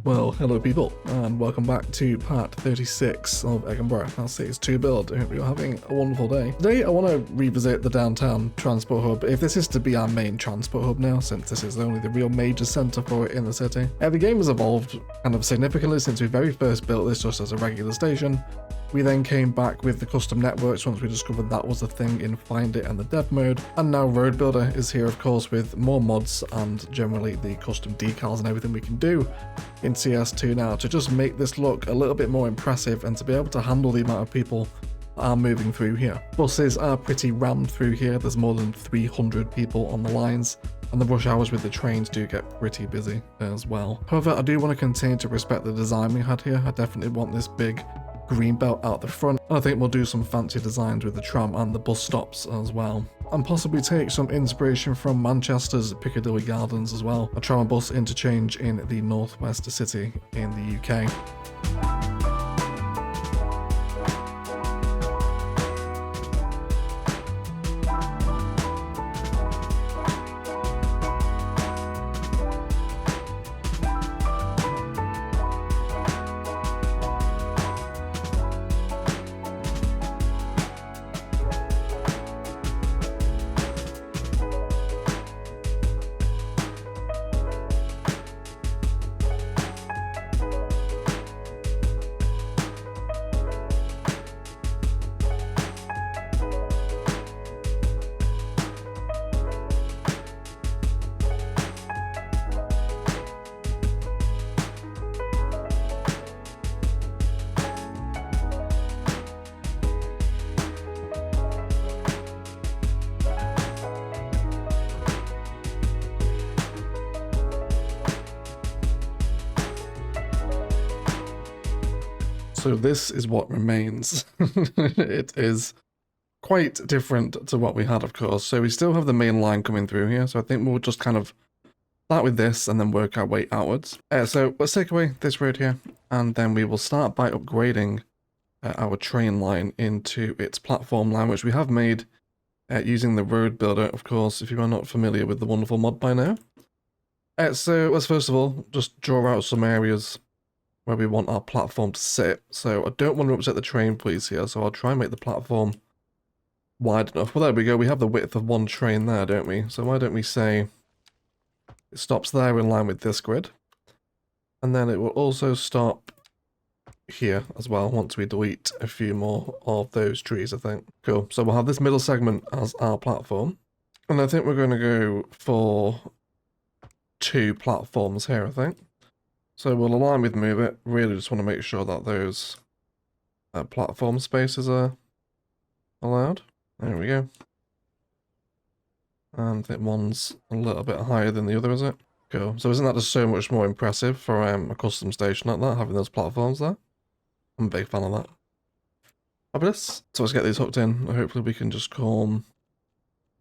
Well, hello people, and welcome back to part 36 of Egginburgh, our Cities 2 build. I hope you're having a wonderful day. Today I want to revisit the downtown transport hub, if this is to be our main transport hub now, since this is only the real major centre for it in the city. The game has evolved kind of significantly since we very first built this just as a regular station. We then came back with the custom networks once we discovered that was a thing in Find It and the dev mode. And now Road Builder is here, of course, with more mods and generally the custom decals and everything we can do in CS2 now to just make this look a little bit more impressive and to be able to handle the amount of people that are moving through here. Buses are pretty rammed through here. There's more than 300 people on the lines. And the rush hours with the trains do get pretty busy as well. However, I do want to continue to respect the design we had here. I definitely want this big green belt out the front, and I think we'll do some fancy designs with the tram and the bus stops as well, and possibly take some inspiration from Manchester's Piccadilly Gardens as well, a tram and bus interchange in the northwest city in the UK. So this is what remains. It is quite different to what we had, of course. So we still have the main line coming through here. So I think we'll just kind of start with this and then work our way outwards. So let's take away this road here, and then we will start by upgrading our train line into its platform line, which we have made using the Road Builder, of course, if you are not familiar with the wonderful mod by now. So let's first of all just draw out some areas where we want our platform to sit. So I don't want to upset the train please here, so I'll try and make the platform wide enough. Well, there we go, we have the width of one train there, don't we? So why don't we say it stops there in line with this grid, and then it will also stop here as well once we delete a few more of those trees, I think. Cool, so we'll have this middle segment as our platform, and I think we're going to go for 2 platforms here, I think. So we'll align with move it. Really just want to make sure that those platform spaces are allowed. There we go. And I think one's a little bit higher than the other, is it? Cool. So isn't that just so much more impressive for a custom station like that, having those platforms there? I'm a big fan of that. Fabulous. So let's get these hooked in. Hopefully we can just come...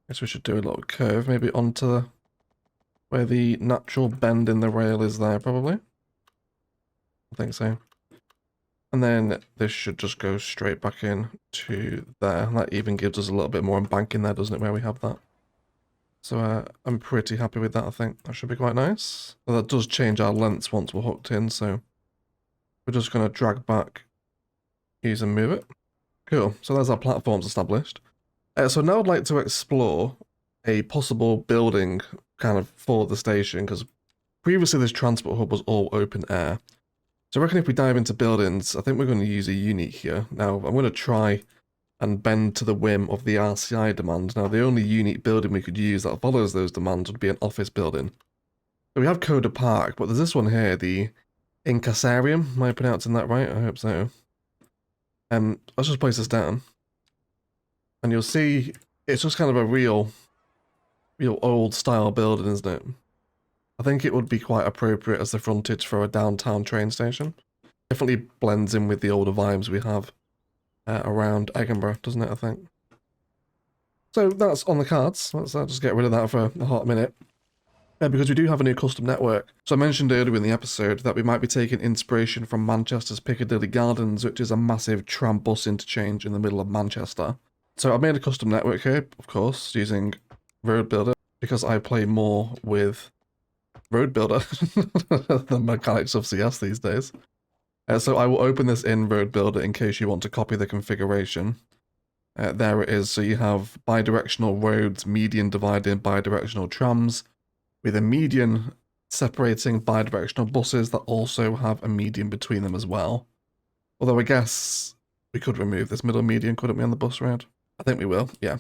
I guess we should do a little curve, maybe onto where the natural bend in the rail is there, probably. I think so. And then this should just go straight back in to there. That even gives us a little bit more embank in there, doesn't it, where we have that. So I'm pretty happy with that, I think. That should be quite nice. But that does change our lengths once we're hooked in, so we're just going to drag back, use and move it. Cool, so there's our platforms established. So now I'd like to explore a possible building kind of for the station, because previously this transport hub was all open air. So I reckon if we dive into buildings, I think we're going to use a unit here. Now, I'm going to try and bend to the whim of the RCI demand. Now, the only unique building we could use that follows those demands would be an office building. So we have Coda Park, but there's this one here, the Incassarium. Am I pronouncing that right? I hope so. Let's just place this down. And you'll see it's just kind of a real old style building, isn't it? I think it would be quite appropriate as the frontage for a downtown train station. Definitely blends in with the older vibes we have around Egginburgh, doesn't it, I think? So that's on the cards. Let's just get rid of that for a hot minute. Because we do have a new custom network. So I mentioned earlier in the episode that we might be taking inspiration from Manchester's Piccadilly Gardens, which is a massive tram bus interchange in the middle of Manchester. So I've made a custom network here, of course, using Road Builder, because I play more with road builder, the mechanics of CS these days. So I will open this in road builder in case you want to copy the configuration. There it is. So you have bidirectional roads, median dividing bidirectional trams, with a median separating bidirectional buses that also have a median between them as well. Although I guess we could remove this middle median, couldn't we, on the bus road? I think we will, yeah.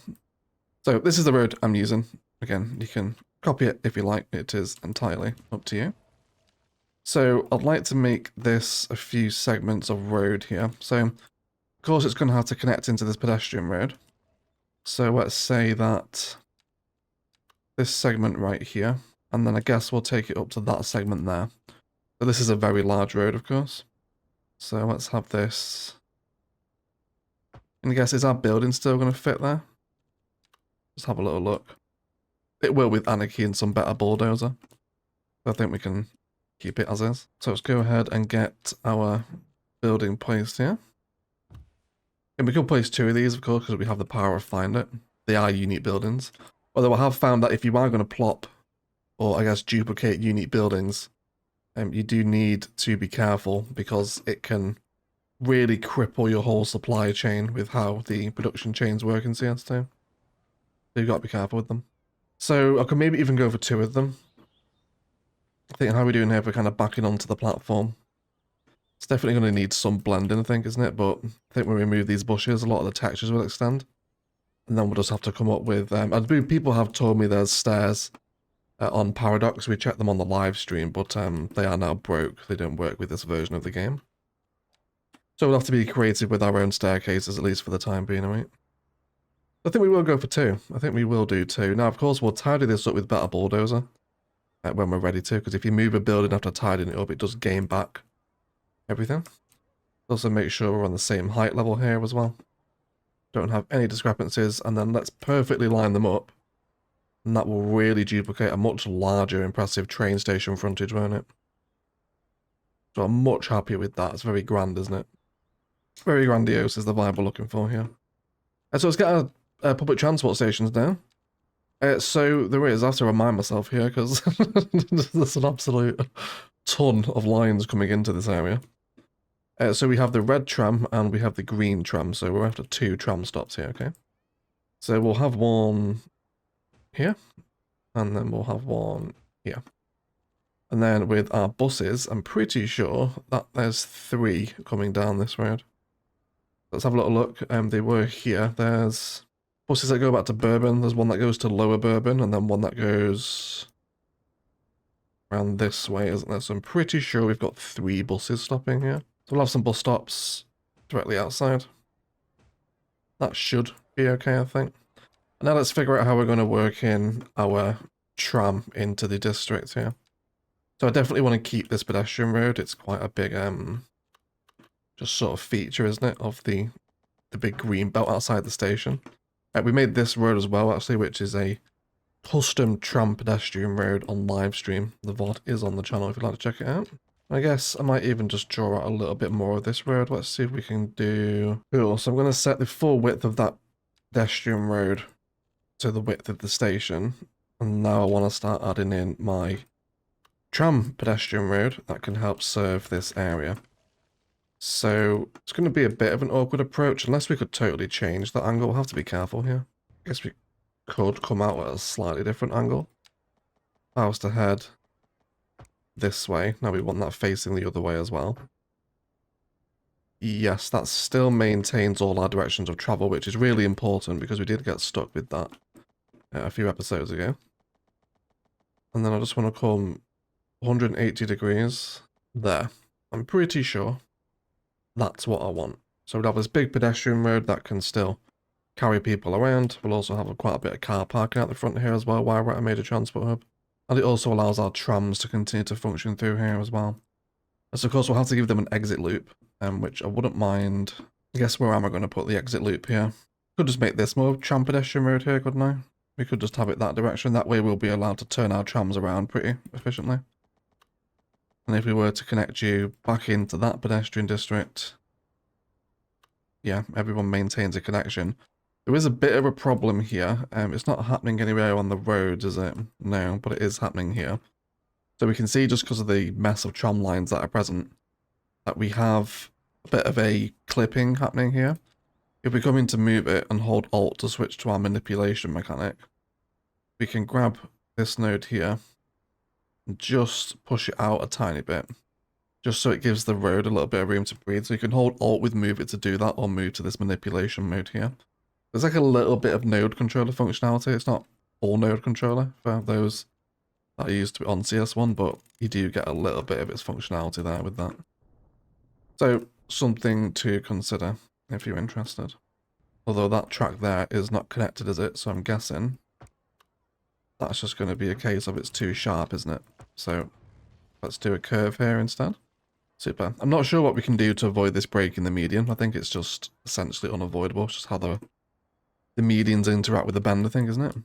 So this is the road I'm using. Again, you can copy it if you like. It is entirely up to you. So I'd like to make this a few segments of road here. So of course it's going to have to connect into this pedestrian road. So let's say that this segment right here, and then I guess we'll take it up to that segment there. So this is a very large road, of course. So let's have this. And I guess, is our building still going to fit there? Let's have a little look. It will with Anarchy and some better bulldozer. I think we can keep it as is. So let's go ahead and get our building placed here. And we could place 2 of these, of course, because we have the power of Find It. They are unique buildings. Although I have found that if you are going to plop, or I guess duplicate unique buildings, you do need to be careful because it can really cripple your whole supply chain with how the production chains work in CS2. So you've got to be careful with them. So I could maybe even go for 2 of them. I think how we're doing here, if we're kind of backing onto the platform. It's definitely going to need some blending, I think, isn't it? But I think when we remove these bushes, a lot of the textures will extend. And then we'll just have to come up with... people have told me there's stairs on Paradox. We checked them on the live stream, but they are now broke. They don't work with this version of the game. So we'll have to be creative with our own staircases, at least for the time being, right? I think we will go for 2. I think we will do 2. Now, of course, we'll tidy this up with better bulldozer when we're ready to, because if you move a building after tidying it up, it does gain back everything. Also make sure we're on the same height level here as well. Don't have any discrepancies, and then let's perfectly line them up. And that will really duplicate a much larger, impressive train station frontage, won't it? So I'm much happier with that. It's very grand, isn't it? Very grandiose is the vibe we're looking for here. So let's get our public transport stations down. So there is, I have to remind myself here, because there's an absolute ton of lines coming into this area. So we have the red tram and we have the green tram, so we're after 2 tram stops here, okay? So we'll have one here, and then we'll have one here. And then with our buses, I'm pretty sure that there's 3 coming down this road. Let's have a little look. They were here. There's buses that go back to Bourbon. There's one that goes to Lower Bourbon, and then one that goes around this way, isn't there? So I'm pretty sure we've got 3 buses stopping here. So we'll have some bus stops directly outside. That should be okay, I think. And now let's figure out how we're going to work in our tram into the district here. So I definitely want to keep this pedestrian road. It's quite a big, just sort of feature, isn't it, of the big green belt outside the station. We made this road as well, actually, which is a custom tram pedestrian road on live stream. The VOD is on the channel if you'd like to check it out. I guess I might even just draw out a little bit more of this road. Let's see if we can do... Cool, so I'm going to set the full width of that pedestrian road to the width of the station. And now I want to start adding in my tram pedestrian road that can help serve this area. So it's going to be a bit of an awkward approach unless we could totally change that angle. We'll have to be careful here. I guess we could come out at a slightly different angle. If I was to head this way, now we want that facing the other way as well. Yes, that still maintains all our directions of travel, which is really important because we did get stuck with that a few episodes ago. And then I just want to come 180 degrees there. I'm pretty sure that's what I want. So we'll have this big pedestrian road that can still carry people around. We'll also have quite a bit of car parking out the front here as well while we're at a major transport hub. And it also allows our trams to continue to function through here as well. So of course we'll have to give them an exit loop, which I wouldn't mind. I guess where am I going to put the exit loop here? Could just make this more tram pedestrian road here, couldn't I? We could just have it that direction. That way we'll be allowed to turn our trams around pretty efficiently. And if we were to connect you back into that pedestrian district, yeah, everyone maintains a connection. There is a bit of a problem here. It's not happening anywhere on the roads, is it? No, but it is happening here. So we can see, just because of the mess of tram lines that are present, that we have a bit of a clipping happening here. If we come in to move it and hold Alt to switch to our manipulation mechanic, we can grab this node here and just push it out a tiny bit, just so it gives the road a little bit of room to breathe. So you can hold Alt with move it to do that, or move to this manipulation mode here. There's like a little bit of node controller functionality. It's not full node controller for those that are used to it on CS1, but you do get a little bit of its functionality there with that. So something to consider if you're interested. Although that track there is not connected, is it? So I'm guessing that's just going to be a case of it's too sharp, isn't it? So let's do a curve here instead. Super. I'm not sure what we can do to avoid this break in the median. I think it's just essentially unavoidable. It's just how the medians interact with the bend, I think, isn't it?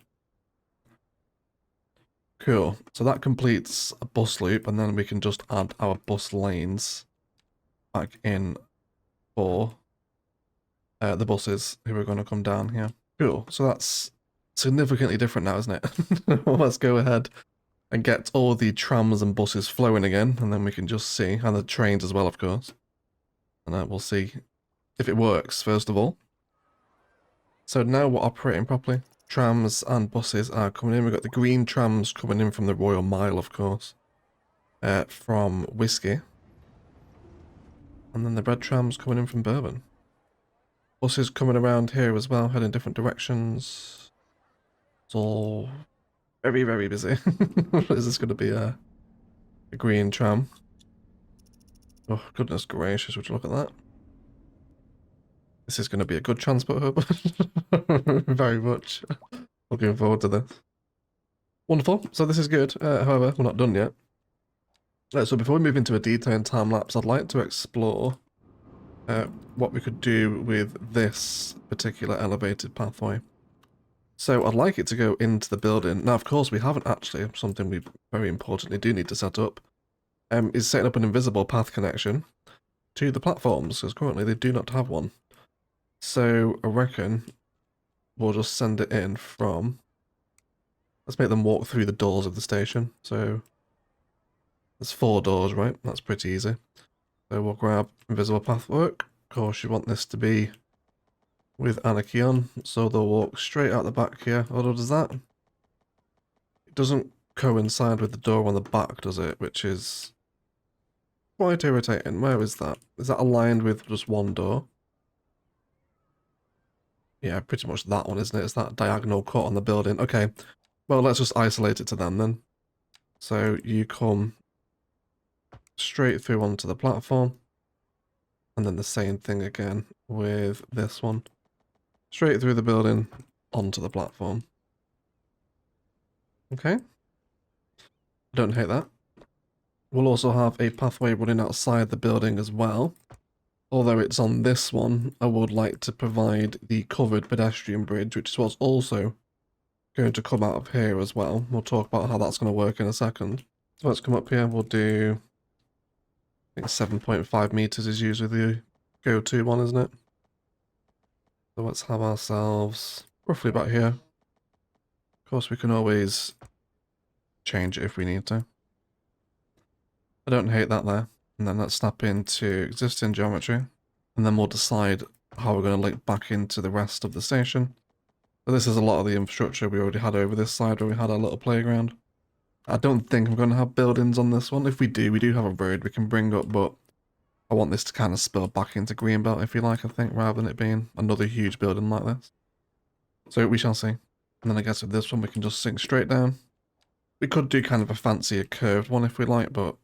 Cool. So that completes a bus loop, and then we can just add our bus lanes back in for the buses who are going to come down here. Cool. So that's significantly different now, isn't it? Let's go ahead and get all the trams and buses flowing again, and then we can just see, and the trains as well, of course. And we'll see if it works, first of all. So now we're operating properly. Trams and buses are coming in. We've got the green trams coming in from the Royal Mile, of course, from Whiskey. And then the red trams coming in from Bourbon. Buses coming around here as well, heading different directions. It's all very, very busy. Is this going to be a green tram? Oh, goodness gracious, would you look at that? This is going to be a good transport hub. Very much. Looking forward to this. Wonderful. So this is good. However, we're not done yet. So before we move into a detailed time-lapse, I'd like to explore what we could do with this particular elevated pathway. So I'd like it to go into the building. Now, of course, we haven't actually. Something we very importantly do need to set up is setting up an invisible path connection to the platforms, because currently they do not have one. So I reckon we'll just send it in from... Let's make them walk through the doors of the station. So there's 4 doors, right? That's pretty easy. So we'll grab invisible path work. Of course, you want this to be with anarchy on, so they'll walk straight out the back here. Although does that? It doesn't coincide with the door on the back, does it? Which is quite irritating. Where is that? Is that aligned with just one door? Yeah, pretty much that one, isn't it? It's that diagonal cut on the building. Okay, well, let's just isolate it to them then. So you come straight through onto the platform. And then the same thing again with this one. Straight through the building onto the platform. Okay. I don't hate that. We'll also have a pathway running outside the building as well. Although it's on this one, I would like to provide the covered pedestrian bridge, which is what's also going to come out of here as well. We'll talk about how that's going to work in a second. So let's come up here. We'll do, I think 7.5 meters is usually the go-to one, isn't it? So let's have ourselves roughly about here. Of course, we can always change it if we need to. I don't hate that there. And then let's snap into existing geometry. And then we'll decide how we're going to link back into the rest of the station. So this is a lot of the infrastructure we already had over this side where we had our little playground. I don't think I'm going to have buildings on this one. If we do have a road we can bring up, but I want this to kind of spill back into Greenbelt, if you like, I think, rather than it being another huge building like this. So we shall see. And then I guess with this one we can just sink straight down. We could do kind of a fancier curved one if we like, but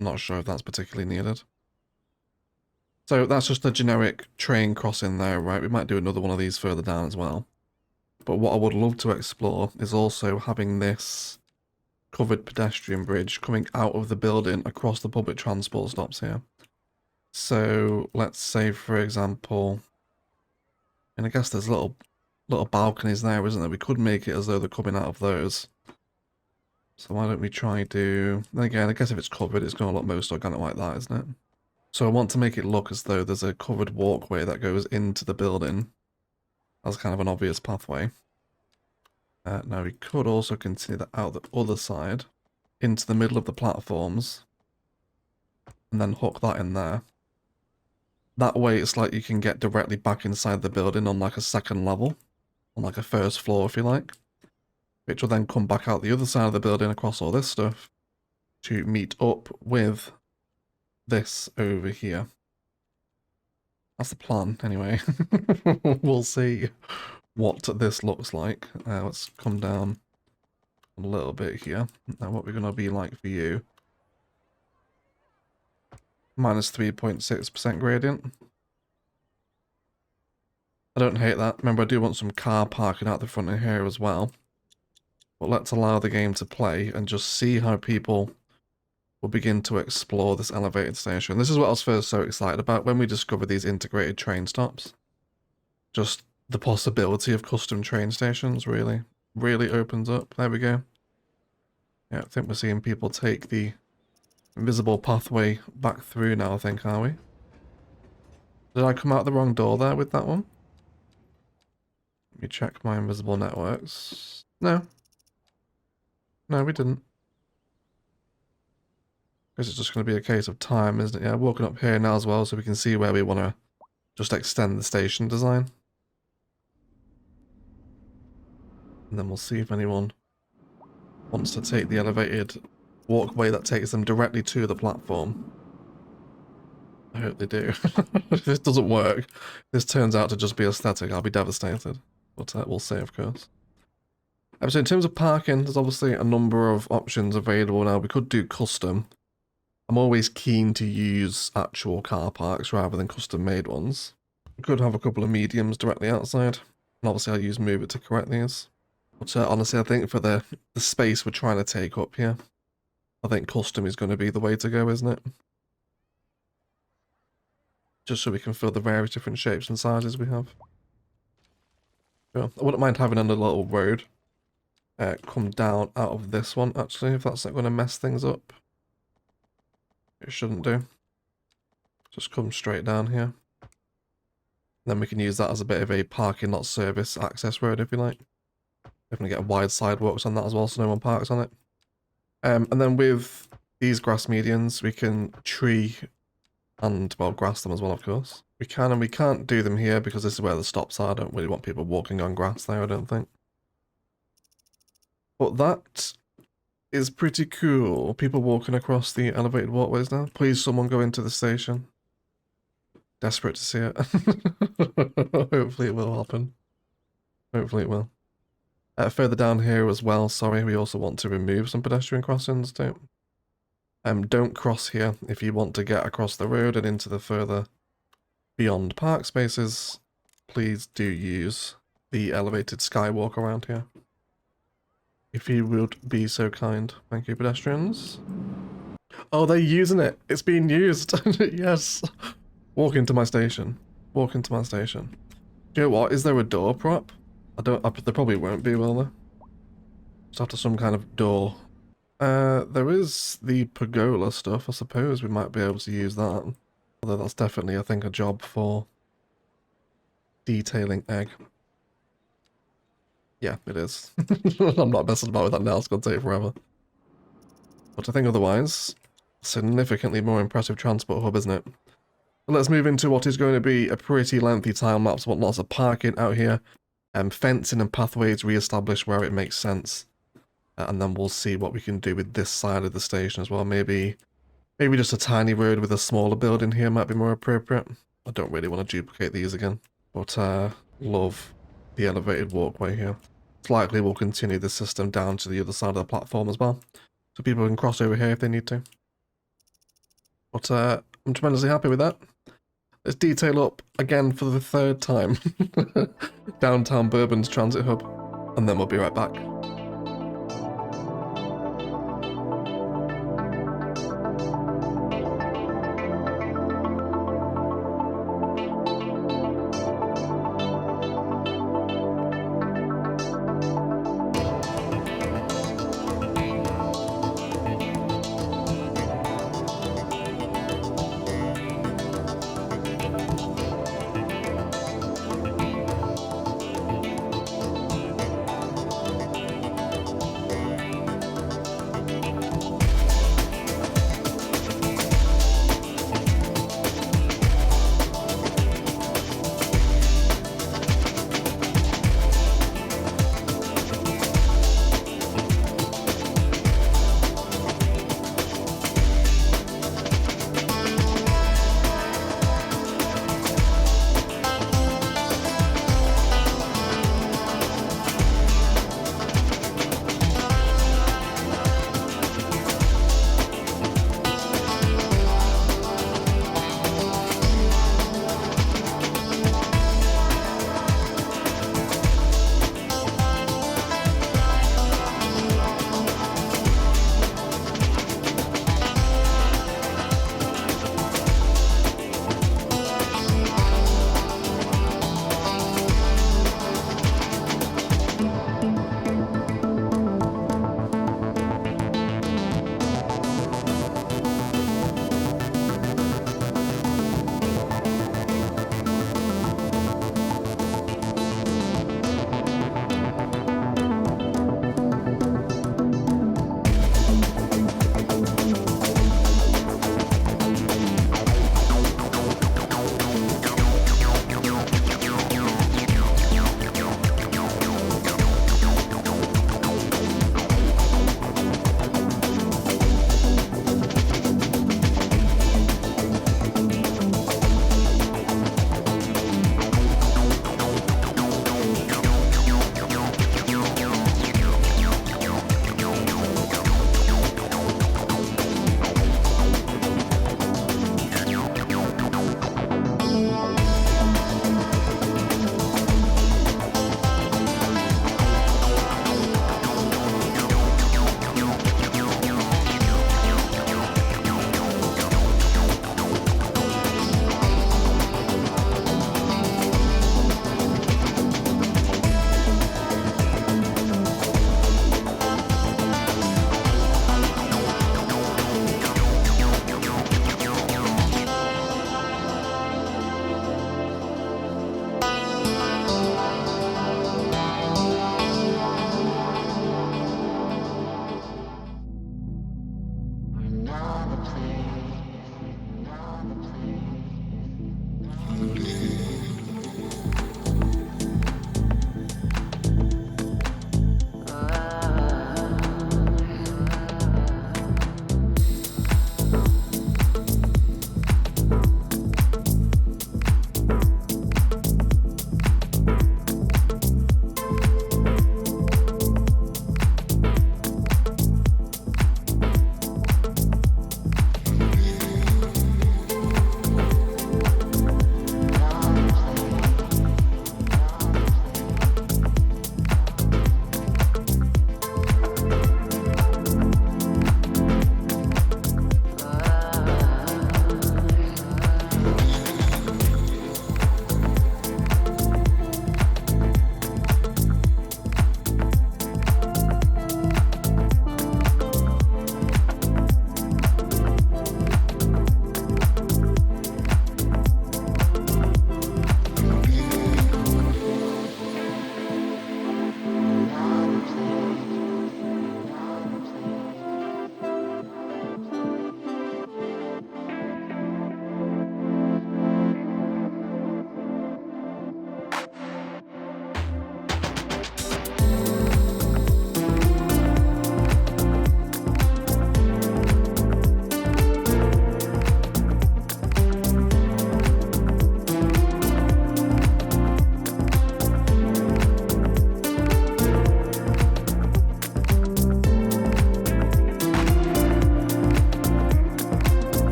I'm not sure if that's particularly needed. So that's just a generic train crossing there, right? We might do another one of these further down as well. But what I would love to explore is also having this covered pedestrian bridge coming out of the building across the public transport stops here. So let's say, for example, and I guess there's little balconies there, isn't there? We could make it as though they're coming out of those. So why don't we try do... Then again, I guess if it's covered, it's going to look most organic like that, isn't it? So I want to make it look as though there's a covered walkway that goes into the building as kind of an obvious pathway. Now we could also continue that out the other side into the middle of the platforms and then hook that in there. That way it's like you can get directly back inside the building on like a second level, on like a first floor if you like, which will then come back out the other side of the building across all this stuff to meet up with this over here. That's the plan anyway. We'll see what this looks like. Let's come down a little bit here. Now what we're going to be like for you. Minus 3.6% gradient. I don't hate that. Remember, I do want some car parking out the front of here as well. But let's allow the game to play and just see how people will begin to explore this elevated station. This is what I was first so excited about when we discovered these integrated train stops. Just the possibility of custom train stations really opens up. There we go. Yeah, I think we're seeing people take the invisible pathway back through now, I think, are we? Did I come out the wrong door there with that one? Let me check my invisible networks. No. No, we didn't. Guess it's just going to be a case of time, isn't it? Yeah, walking up here now as well so we can see where we want to just extend the station design. And then we'll see if anyone wants to take the elevated walkway that takes them directly to the platform. I hope they do. If this doesn't work, if this turns out to just be aesthetic, I'll be devastated. But we'll see, of course. So in terms of parking, there's obviously a number of options available now. We could do custom. I'm always keen to use actual car parks rather than custom-made ones. We could have a couple of mediums directly outside. And obviously I'll use Move It to correct these. But honestly, I think for the space we're trying to take up here, I think custom is going to be the way to go, isn't it? Just so we can fill the various different shapes and sizes we have. Sure. I wouldn't mind having a little road come down out of this one, actually, if that's not going to mess things up. It shouldn't do. Just come straight down here. Then we can use that as a bit of a parking lot service access road, if you like. Definitely get wide sidewalks on that as well, so no one parks on it. And then with these grass medians, we can tree and, well, grass them as well, of course. We can and we can't do them here because this is where the stops are. I don't really want people walking on grass there, I don't think. But that is pretty cool. People walking across the elevated walkways now. Please, someone go into the station. Desperate to see it. Hopefully it will happen. Hopefully it will. Further down here as well, sorry, we also want to remove some pedestrian crossings too. Don't cross here if you want to get across the road and into the further beyond park spaces. Please do use the elevated skywalk around here. If you would be so kind. Thank you, pedestrians. Oh, they're using it. It's being used. Yes. Walk into my station. Walk into my station. Do you know what? Is there a door prop? There probably won't be, will there? Just after some kind of door. There is the pergola stuff. I suppose we might be able to use that. Although that's definitely, I think, a job for detailing egg. Yeah, it is. I'm not messing about with that now. It's going to take forever. But I think otherwise, significantly more impressive transport hub, isn't it? But let's move into what is going to be a pretty lengthy time-lapse. Want lots of parking out here. Fencing and pathways re-established where it makes sense. And then we'll see what we can do with this side of the station as well. Maybe just a tiny road with a smaller building here might be more appropriate. I don't really want to duplicate these again. But love the elevated walkway here. It's likely we'll continue this system down to the other side of the platform as well. So people can cross over here if they need to. But I'm tremendously happy with that. Let's detail up again for the third time. Downtown Bourbon's transit hub. And then we'll be right back.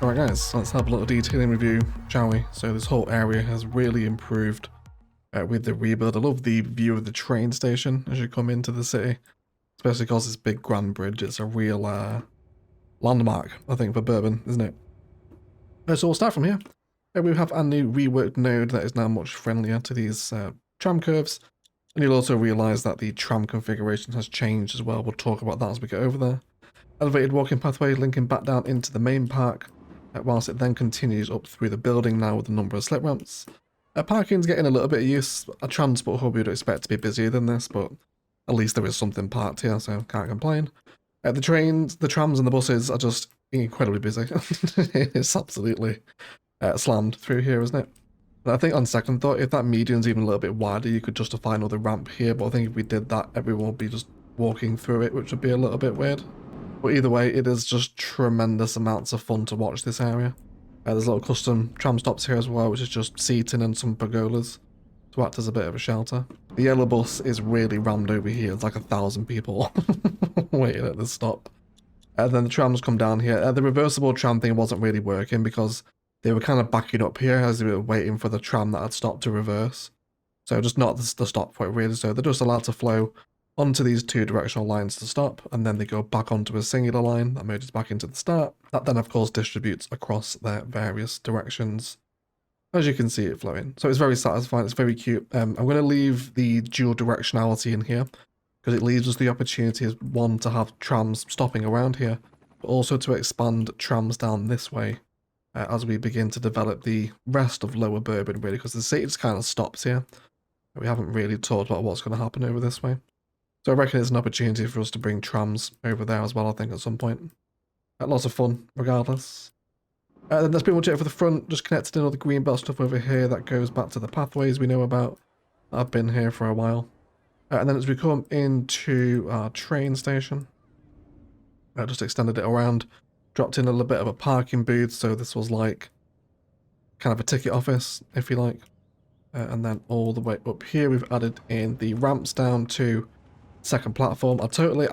Alright guys, let's have a little detailing review, shall we? So this whole area has really improved with the rebuild. I love the view of the train station as you come into the city, especially because this big grand bridge. It's a real landmark, I think, for Bourbon, isn't it? So we'll start from here. We have a new reworked node that is now much friendlier to these tram curves. And you'll also realise that the tram configuration has changed as well. We'll talk about that as we get over there. Elevated walking pathway linking back down into the main park, whilst it then continues up through the building now with a number of slip ramps. Parking's getting a little bit of use. A transport hub you'd expect to be busier than this, but at least there is something parked here, so can't complain. The trains, the trams and the buses are just incredibly busy. It's absolutely slammed through here, isn't it? But I think on second thought, if that median's even a little bit wider, you could justify another ramp here, but I think if we did that, everyone would be just walking through it, which would be a little bit weird. But either way, it is just tremendous amounts of fun to watch this area. There's little custom tram stops here as well, which is just seating and some pergolas to act as a bit of a shelter. The yellow bus is really rammed over here. It's like 1,000 people waiting at this stop. And then the trams come down here. The reversible tram thing wasn't really working because they were kind of backing up here as they were waiting for the tram that had stopped to reverse. So just not the stop point really. So they're just allowed to flow onto these two directional lines to stop, and then they go back onto a singular line that merges back into the start. That then of course distributes across their various directions, as you can see it flowing. So it's very satisfying, it's very cute. I'm going to leave the dual directionality in here because it leaves us the opportunity as one to have trams stopping around here, but also to expand trams down this way as we begin to develop the rest of Lower Bourbon really, because the city just kind of stops here. We haven't really talked about what's going to happen over this way. So I reckon it's an opportunity for us to bring trams over there as well, I think, at some point. Lots of fun, regardless. Then that's pretty much it for the front. Just connected in all the green belt stuff over here that goes back to the pathways we know about. I've been here for a while. And then as we come into our train station, I just extended it around, dropped in a little bit of a parking booth. So this was like kind of a ticket office, if you like. And then all the way up here, we've added in the ramps down to second platform. I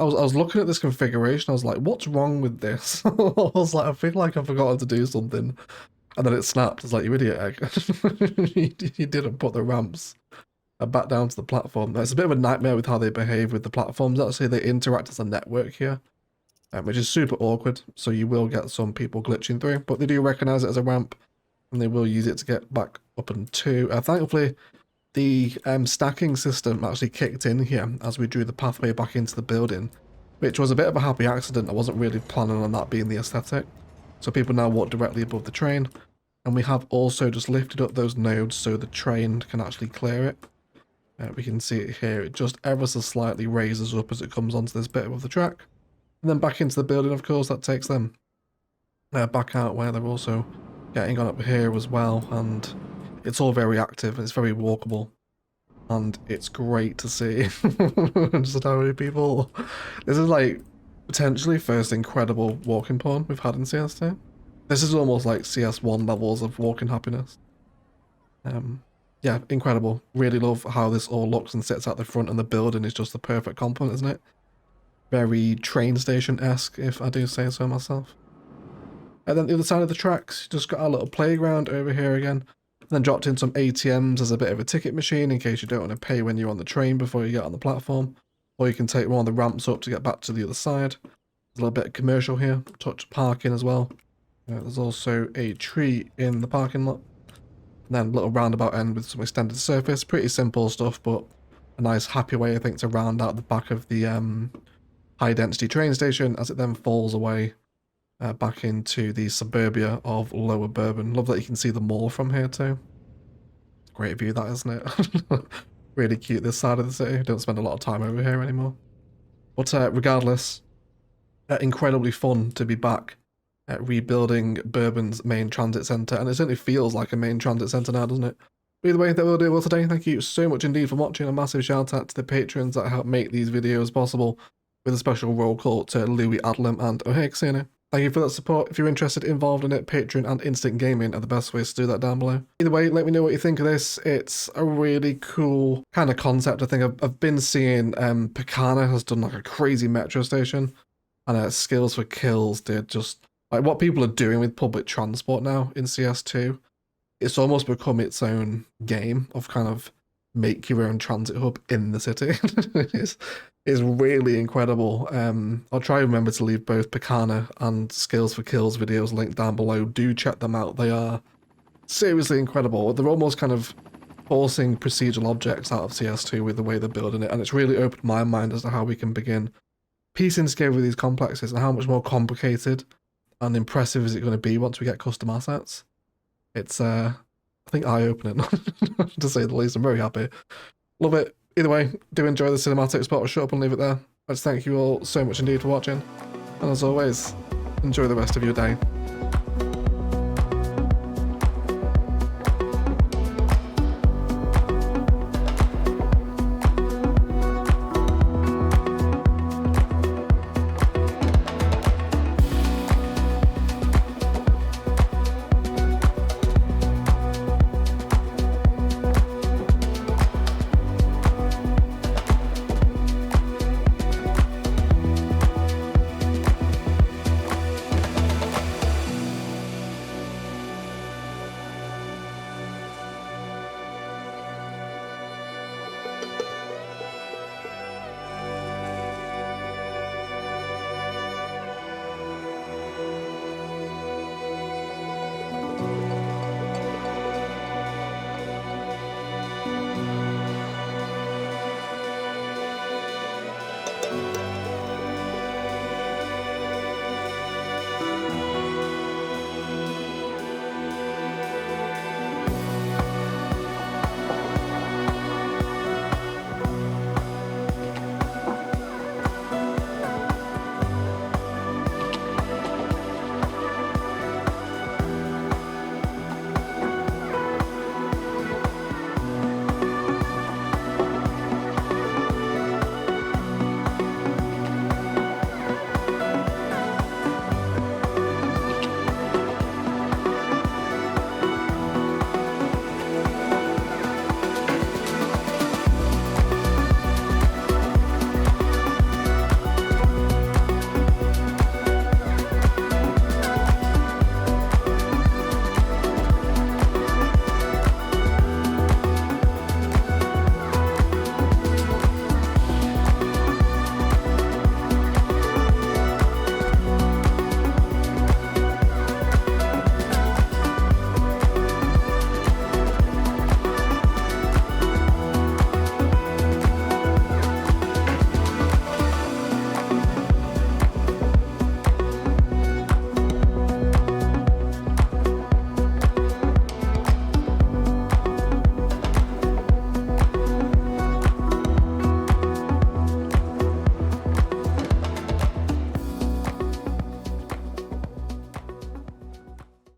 was looking at this configuration, I was like, what's wrong with this? I was like, I feel like I've forgotten to do something. And then it snapped. It's like, you idiot egg. You didn't put the ramps back down to the platform. It's a bit of a nightmare with how they behave with the platforms. Actually, they interact as a network here, which is super awkward. So you will get some people glitching through, but they do recognize it as a ramp and they will use it to get back up and to. Thankfully, the stacking system actually kicked in here as we drew the pathway back into the building, which was a bit of a happy accident. I wasn't really planning on that being the aesthetic. So people now walk directly above the train, and we have also just lifted up those nodes so the train can actually clear it. We can see it here. It just ever so slightly raises up as it comes onto this bit of the track. And then back into the building, of course, that takes them back out where they're also getting on up here as well. And it's all very active, and it's very walkable, and it's great to see just how many people. This is like potentially first incredible walking porn we've had in CS2. This is almost like CS1 levels of walking happiness. Yeah, incredible. Really love how this all looks and sits at the front, and the building is just the perfect complement, isn't it? Very train station-esque, if I do say so myself. And then the other side of the tracks, just got our little playground over here again. Then dropped in some ATMs as a bit of a ticket machine in case you don't want to pay when you're on the train before you get on the platform. Or you can take one of the ramps up to get back to the other side. There's a little bit of commercial here, touch parking as well. There's also a tree in the parking lot. And then a little roundabout end with some extended surface. Pretty simple stuff, but a nice happy way, I think, to round out the back of the high density train station as it then falls away back into the suburbia of Lower Bourbon. Love that you can see the mall from here too. Great view that, isn't it? Really cute this side of the city. Don't spend a lot of time over here anymore. But regardless, incredibly fun to be back rebuilding Bourbon's main transit centre, and it certainly feels like a main transit centre now, doesn't it? But either way, that will do it well today. Thank you so much indeed for watching. A massive shout out to the patrons that help make these videos possible, with a special roll call to Louis Adlam and O'Hare. Thank you for that support. If you're interested, involved in it, Patreon and Instant Gaming are the best ways to do that down below. Either way, let me know what you think of this. It's a really cool kind of concept. I think I've been seeing Picana has done like a crazy metro station, and Skills for Kills did just Like what people are doing with public transport now in CS2, it's almost become its own game of kind of make your own transit hub in the city. it's really incredible. I'll try and remember to leave both Picana and Skills for Kills videos linked down below. Do check them out. They are seriously incredible. They're almost kind of forcing procedural objects out of CS2 with the way they're building it, and it's really opened my mind as to how we can begin piecing together these complexes and how much more complicated and impressive is it going to be once we get custom assets. It's, I think, eye-opening, to say the least. I'm very happy. Love it. Either way, do enjoy the cinematics, but I'll shut up and leave it there. I just thank you all so much indeed for watching. And as always, enjoy the rest of your day.